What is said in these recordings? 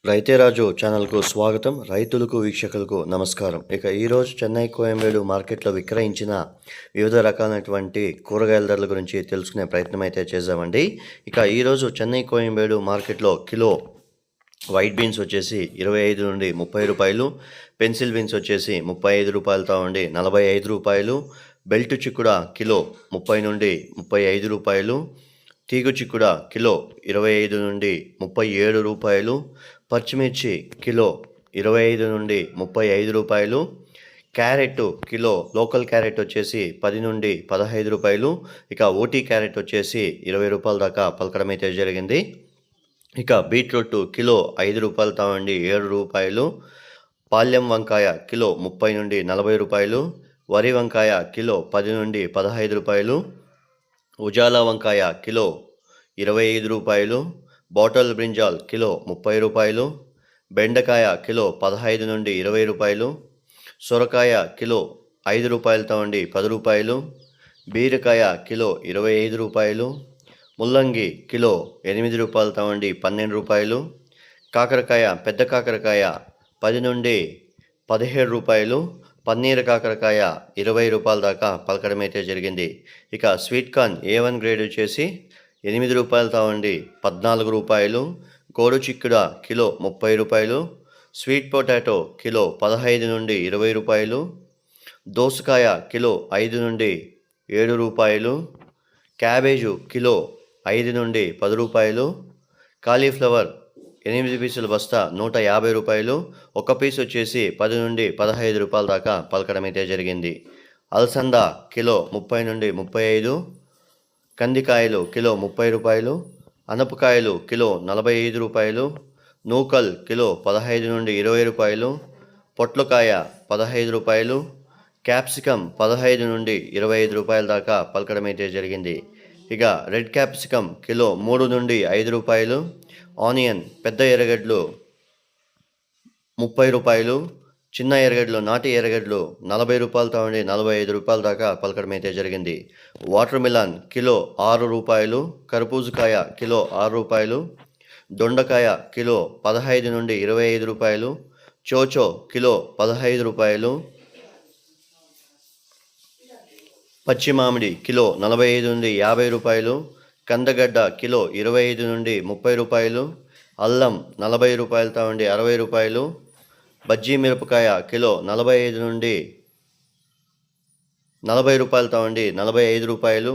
రైతే రాజు ఛానల్కు స్వాగతం. రైతులకు వీక్షకులకు నమస్కారం. ఈరోజు చెన్నై కోయంబేడు మార్కెట్లో విక్రయించిన వివిధ రకాలైనటువంటి కూరగాయల ధరల గురించి తెలుసుకునే ప్రయత్నం అయితే చేద్దామండి. ఈరోజు చెన్నై కోయంబేడు మార్కెట్లో కిలో వైట్ బీన్స్ వచ్చేసి 25 నుండి 30 రూపాయలు, పెన్సిల్ బీన్స్ వచ్చేసి 35 రూపాయలతో ఉండి 45 రూపాయలు, బెల్ట్ చిక్కుడ కిలో 30 నుండి 35 రూపాయలు, తీగు చిక్కుడ కిలో 25 నుండి 37 రూపాయలు, పచ్చిమిర్చి కిలో 25 నుండి 35 రూపాయలు, క్యారెట్ కిలో లోకల్ క్యారెట్ వచ్చేసి 10 నుండి 15 రూపాయలు, ఓటీ క్యారెట్ వచ్చేసి 20 రూపాయల దాకా పలకడం అయితే జరిగింది. బీట్రూట్ కిలో 5 రూపాయలతో ఉండి 7 రూపాయలు, పాల్యం వంకాయ కిలో 30 నుండి 40 రూపాయలు, వరి వంకాయ కిలో 10 నుండి 15 రూపాయలు, ఉజాలా వంకాయ కిలో 25 రూపాయలు, బాటల్ బ్రింజాల్ కిలో 30 రూపాయలు, బెండకాయ కిలో 15 నుండి 20 రూపాయలు, సొరకాయ కిలో 5 రూపాయలతో ఉండి 10 రూపాయలు, బీరకాయ కిలో 25 రూపాయలు, ముల్లంగి కిలో 8 రూపాయలతో ఉండి 12 రూపాయలు, కాకరకాయ పెద్ద కాకరకాయ 10 నుండి 17 రూపాయలు, పన్నీర్ కాకరకాయ 20 రూపాయల దాకా పలకడం అయితే జరిగింది. స్వీట్ కార్న్ A1 గ్రేడ్ వచ్చేసి 8 రూపాయలతో ఉండి 14 రూపాయలు, కోడు చిక్కుడ కిలో 30 రూపాయలు, స్వీట్ పొటాటో కిలో 15 నుండి 20 రూపాయలు, దోసకాయ కిలో 5 నుండి 7 రూపాయలు, క్యాబేజు కిలో 5 నుండి 10 రూపాయలు, కాలీఫ్లవర్ 8 పీసుల బస్తా 150 రూపాయలు, ఒక పీస్ వచ్చేసి 10 నుండి 15 రూపాయల దాకా పలకడం అయితే జరిగింది. అలసంద కిలో 30 నుండి 35, కందికాయలు కిలో 30 రూపాయలు, అనపకాయలు కిలో 45 రూపాయలు, నూకల్ కిలో 15 నుండి 20 రూపాయలు, పొట్లకాయ 15 రూపాయలు, క్యాప్సికమ్ 15 నుండి 25 రూపాయల దాకా పలకడం అయితే జరిగింది. రెడ్ క్యాప్సికమ్ కిలో 3 నుండి 5 రూపాయలు, ఆనియన్ పెద్ద ఎర్రగడ్డలు 30 రూపాయలు, చిన్న ఎర్రగడ్డలు నాటి ఎర్రగడ్డలు 40 రూపాయలతో ఉండి 45 రూపాయల దాకా పలకడం అయితే జరిగింది. వాటర్ మిలాన్ కిలో 6 రూపాయలు, కర్బూజకాయ కిలో 6 రూపాయలు, దొండకాయ కిలో 15 నుండి 25 రూపాయలు, చోచో కిలో 15 రూపాయలు, పచ్చి మామిడి కిలో 45 నుండి 50 రూపాయలు, కందగడ్డ కిలో 25 నుండి 30 రూపాయలు, అల్లం 40 రూపాయలతో ఉండి 60 రూపాయలు, బజ్జీ మిరపకాయ కిలో 45 నుండి 40 రూపాయలతో ఉండి 45 రూపాయలు,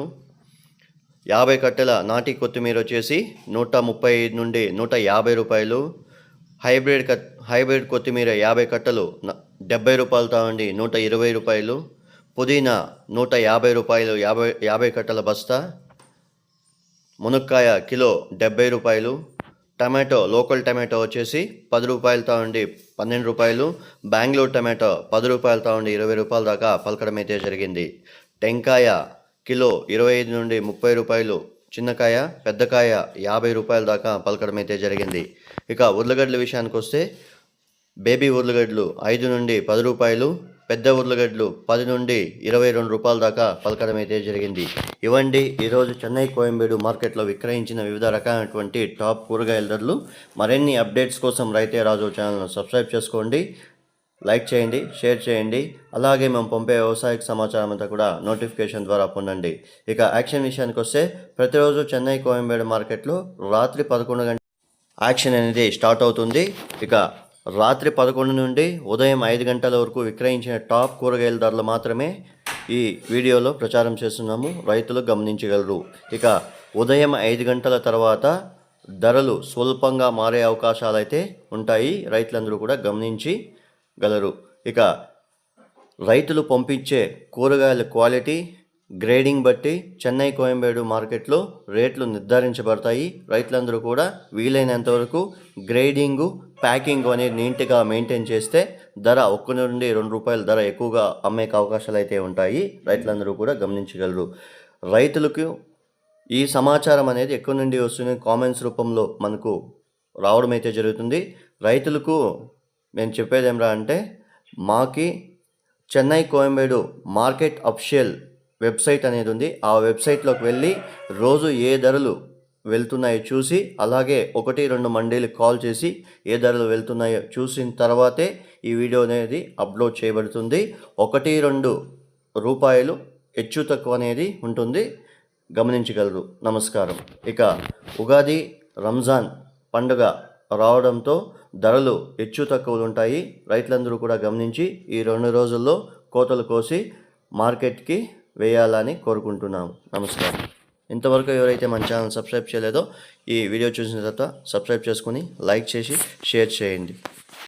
50 కట్టెల నాటి కొత్తిమీర వచ్చేసి 135 నుండి 150 రూపాయలు, హైబ్రిడ్ కొత్తిమీర 50 కట్టలు 70 రూపాయలతో ఉండి 120 రూపాయలు, పుదీనా 150 రూపాయలు 50 కట్టల బస్తా, మునక్కాయ కిలో 70 రూపాయలు, టమాటో లోకల్ టమాటో వచ్చేసి 10 రూపాయలతో ఉండి 12 రూపాయలు, బెంగళూరు టమాటో 10 రూపాయలతో ఉండి 20 రూపాయల దాకా పలకడం అయితే జరిగింది. టెంకాయ కిలో 25 నుండి 30 రూపాయలు, చిన్నకాయ పెద్దకాయ 50 రూపాయల దాకా పలకడం అయితే జరిగింది. ఉర్లగడ్డల విషయానికి వస్తే బేబీ ఉర్లగడ్డలు 5 నుండి 10 రూపాయలు, పెద్ద ఉర్లగడ్డలు 10 నుండి 22 రూపాయల దాకా పలకడం అయితే జరిగింది. ఇవండి ఈరోజు చెన్నై కోయంబేడు మార్కెట్లో విక్రయించిన వివిధ రకాలైనటువంటి టాప్ కూరగాయల ధరలు. మరిన్ని అప్డేట్స్ కోసం రైతే రాజు ఛానల్ను సబ్స్క్రైబ్ చేసుకోండి, లైక్ చేయండి, షేర్ చేయండి. అలాగే మేము పంపే వ్యవసాయ సమాచారం అంతా కూడా నోటిఫికేషన్ ద్వారా పొందండి. యాక్షన్ విషయానికి వస్తే ప్రతిరోజు చెన్నై కోయంబేడు మార్కెట్లో రాత్రి 11 గంటల యాక్షన్ అనేది స్టార్ట్ అవుతుంది. రాత్రి 11 నుండి ఉదయం 5 గంటల వరకు విక్రయించిన టాప్ కూరగాయల ధరలు మాత్రమే ఈ వీడియోలో ప్రచారం చేస్తున్నాము, రైతులు గమనించగలరు. ఉదయం 5 గంటల తర్వాత ధరలు స్వల్పంగా మారే అవకాశాలు అయితే ఉంటాయి, రైతులందరూ కూడా గమనించగలరు. రైతులు పంపించే కూరగాయల క్వాలిటీ, గ్రేడింగ్ బట్టి చెన్నై కోయంబేడు మార్కెట్లో రేట్లు నిర్ధారించబడతాయి. రైతులందరూ కూడా వీలైనంత వరకు గ్రేడింగు, ప్యాకింగ్ అనేది నీట్గా మెయింటైన్ చేస్తే ధర 1 నుండి 2 రూపాయల ధర ఎక్కువగా అమ్మే అవకాశాలు అయితే ఉంటాయి, రైతులందరూ కూడా గమనించగలరు. రైతులకు ఈ సమాచారం అనేది ఎక్కడి నుండి వస్తుంది, కామెంట్స్ రూపంలో మనకు రావడం అయితే జరుగుతుంది. రైతులకు నేను చెప్పేది ఏమరా అంటే, మాకి Chennai Koyambedu market official website అనేది ఉంది. ఆ వెబ్సైట్లోకి వెళ్ళి రోజు ఏ ధరలు వెళ్తున్నాయో చూసి, అలాగే 1-2 మండీలకు కాల్ చేసి ఏ ధరలు వెళ్తున్నాయో చూసిన తర్వాతే ఈ వీడియో అనేది అప్లోడ్ చేయబడుతుంది. 1-2 రూపాయలు హెచ్చు తక్కువ అనేది ఉంటుంది, గమనించగలరు. నమస్కారం. ఇక ఉగాది, రంజాన్ పండుగ రావడంతో ధరలు హెచ్చు తక్కువలు ఉంటాయి. రైతులందరూ కూడా గమనించి ఈ 2 రోజుల్లో కోతలు కోసి మార్కెట్కి వేయాలని కోరుకుంటున్నాము. నమస్కారం. ఇంతవరకు ఎవరైతే మన ఛానల్ సబ్స్క్రైబ్ చేయలేదో ఈ వీడియో చూసిన తర్వాత సబ్స్క్రైబ్ చేసుకుని లైక్ చేసి షేర్ చేయండి.